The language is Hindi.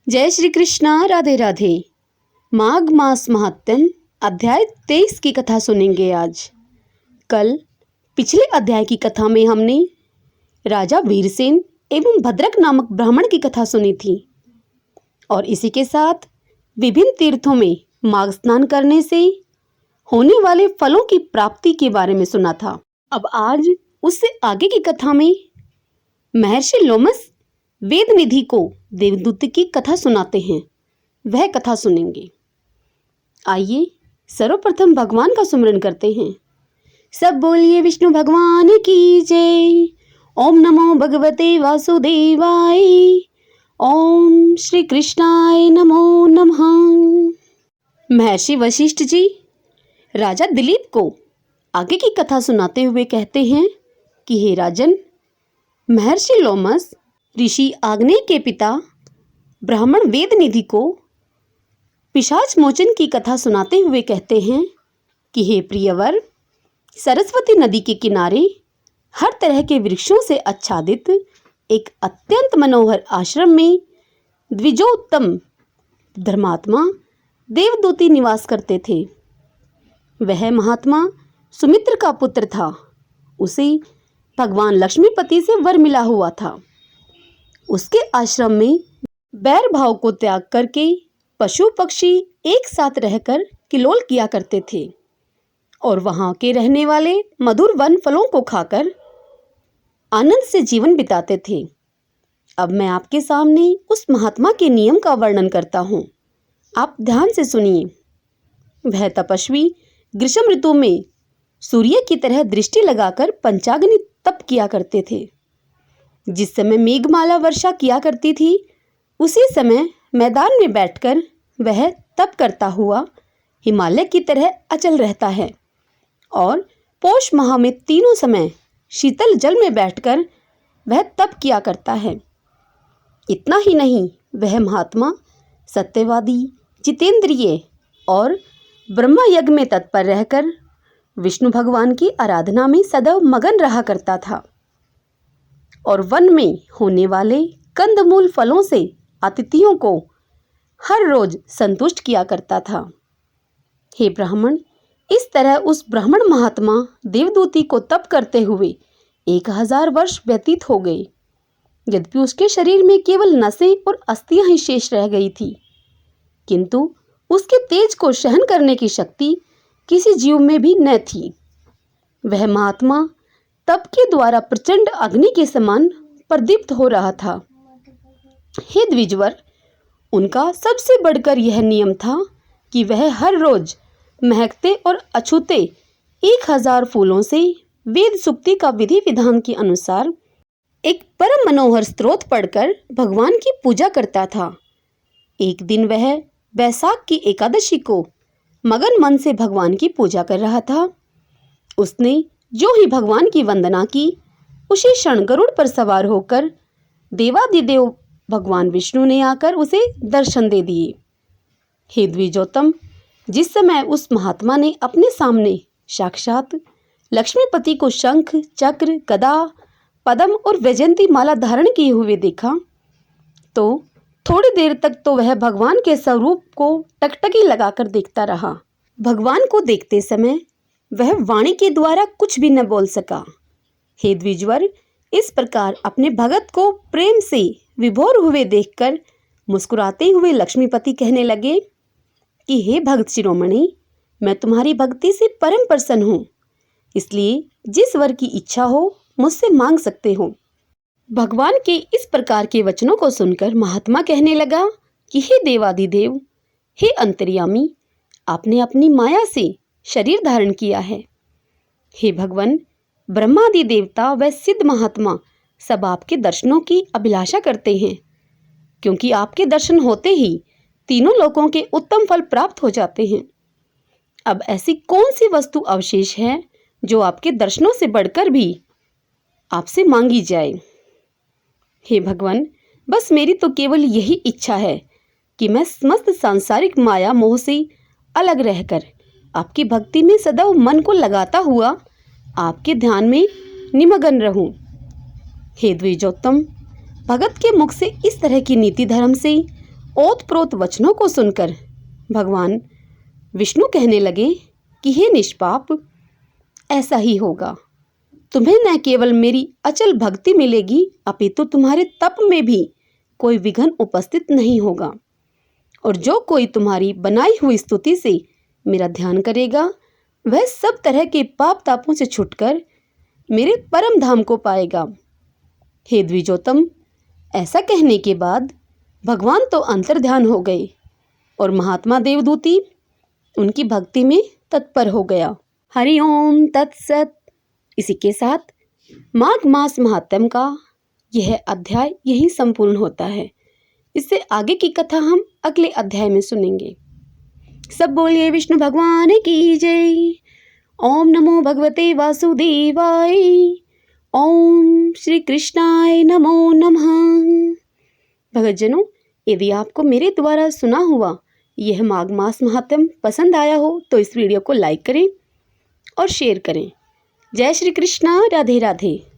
जय श्री कृष्णा। राधे राधे। माघ मास महात्म्य अध्याय 23 की कथा सुनेंगे आज। कल पिछले अध्याय की कथा में हमने राजा वीरसेन एवं भद्रक नामक ब्राह्मण की कथा सुनी थी और इसी के साथ विभिन्न तीर्थों में माघ स्नान करने से होने वाले फलों की प्राप्ति के बारे में सुना था। अब आज उससे आगे की कथा में महर्षि लोमस वेद निधि को देवदूत की कथा सुनाते हैं, वह कथा सुनेंगे। आइए सर्वप्रथम भगवान का सुमिरन करते हैं। सब बोलिए विष्णु भगवान की जय। ओम नमो भगवते वासुदेवाय। ओम श्री कृष्णाय नमो नमः। महर्षि वशिष्ठ जी राजा दिलीप को आगे की कथा सुनाते हुए कहते हैं कि हे राजन, महर्षि लोमस ऋषि आग्नेय के पिता ब्राह्मण वेद निधि को पिशाच मोचन की कथा सुनाते हुए कहते हैं कि हे प्रियवर, सरस्वती नदी के किनारे हर तरह के वृक्षों से आच्छादित एक अत्यंत मनोहर आश्रम में द्विजोत्तम धर्मात्मा देवदूती निवास करते थे। वह महात्मा सुमित्र का पुत्र था। उसे भगवान लक्ष्मीपति से वर मिला हुआ था। उसके आश्रम में बैर भाव को त्याग करके पशु पक्षी एक साथ रहकर किलोल किया करते थे और वहां के रहने वाले मधुर वन फलों को खाकर आनंद से जीवन बिताते थे। अब मैं आपके सामने उस महात्मा के नियम का वर्णन करता हूँ, आप ध्यान से सुनिए। वह तपस्वी ग्रीष्म ऋतु में सूर्य की तरह दृष्टि लगाकर पंचाग्नि तप किया करते थे। जिस समय मेघमाला वर्षा किया करती थी, उसी समय मैदान में बैठकर वह तप करता हुआ हिमालय की तरह अचल रहता है और पौष माह में तीनों समय शीतल जल में बैठकर वह तप किया करता है। इतना ही नहीं, वह महात्मा सत्यवादी, जितेंद्रिय और ब्रह्म यज्ञ में तत्पर रहकर विष्णु भगवान की आराधना में सदैव मगन रहा करता था और वन में होने वाले कंदमूल फलों से अतिथियों को हर रोज संतुष्ट किया करता था। हे ब्राह्मण, इस तरह उस ब्राह्मण महात्मा देवदूती को तप करते हुए 1000 वर्ष व्यतीत हो गए। यद्यपि उसके शरीर में केवल नसें और अस्थियां ही शेष रह गई थी, किंतु उसके तेज को सहन करने की शक्ति किसी जीव में भी न थी। वह महात्मा तप के द्वारा प्रचंड अग्नि के समान प्रदीप्त हो रहा था। हे द्विजवर, उनका सबसे बढ़कर यह नियम था कि वह हर रोज महकते और अछूते 1000 फूलों से वेद सूक्ति का विधि विधान के अनुसार एक परम मनोहर स्तोत्र पढ़कर भगवान की पूजा करता था। एक दिन वह बैसाख की एकादशी को मगन मन से भगवान की पूजा कर रहा था। उसने जो ही भगवान की वंदना की, उसी क्षण गरुड़ पर सवार होकर देवादिदेव भगवान विष्णु ने आकर उसे दर्शन दे दिए। हे द्विजोत्तम, जिस समय उस महात्मा ने अपने सामने साक्षात लक्ष्मीपति को शंख, चक्र, गदा, पद्म और वैजयंती माला धारण किए हुए देखा, तो थोड़ी देर तक तो वह भगवान के स्वरूप को टकटकी लगाकर देखता रहा। भगवान को देखते समय वह वाणी के द्वारा कुछ भी न बोल सका। हे द्विजवर, इस प्रकार अपने भगत को प्रेम से विभोर हुए देखकर मुस्कुराते हुए लक्ष्मीपति कहने लगे कि हे भक्त शिरोमणि, मैं तुम्हारी भक्ति से परम प्रसन्न हूँ, इसलिए जिस वर की इच्छा हो मुझसे मांग सकते हो। भगवान के इस प्रकार के वचनों को सुनकर महात्मा कहने लगा कि हे देवादिदेव, हे अंतर्यामी, आपने अपनी माया से शरीर धारण किया है। हे भगवान, ब्रह्मादि देवता व सिद्ध महात्मा सब आपके दर्शनों की अभिलाषा करते हैं, क्योंकि आपके दर्शन होते ही तीनों लोकों के उत्तम फल प्राप्त हो जाते हैं। अब ऐसी कौन सी वस्तु अवशेष है जो आपके दर्शनों से बढ़कर भी आपसे मांगी जाए? हे भगवान, बस मेरी तो केवल यही इच्छा है कि मैं समस्त सांसारिक माया मोह से अलग रहकर आपकी भक्ति में सदैव मन को लगाता हुआ आपके ध्यान में निमग्न रहूं। हे द्विजोत्तम, भगत के मुख से इस तरह की नीति धर्म से ओतप्रोत वचनों को सुनकर भगवान विष्णु कहने लगे कि हे निष्पाप, ऐसा ही होगा। तुम्हें न केवल मेरी अचल भक्ति मिलेगी, अपितु तुम्हारे तप में भी कोई विघ्न उपस्थित नहीं होगा। और जो कोई तुम्हारी बनाई हुई स्तुति से मेरा ध्यान करेगा, वह सब तरह के पाप तापों से छुटकर मेरे परम धाम को पाएगा। हे द्विजोतम, ऐसा कहने के बाद भगवान तो अंतर्ध्यान हो गए और महात्मा देवदूती उनकी भक्ति में तत्पर हो गया। हरि ओम तत्सत। इसी के साथ माघ मास महात्म्य का यह अध्याय यही संपूर्ण होता है। इससे आगे की कथा हम अगले अध्याय में सुनेंगे। सब बोलिए विष्णु भगवान की जय। ओम नमो भगवते वासुदेवाय। ओम श्री कृष्णाय नमो नमः। भक्तजनों, यदि आपको मेरे द्वारा सुना हुआ यह माघ मास महात्म्य पसंद आया हो तो इस वीडियो को लाइक करें और शेयर करें। जय श्री कृष्णा। राधे राधे।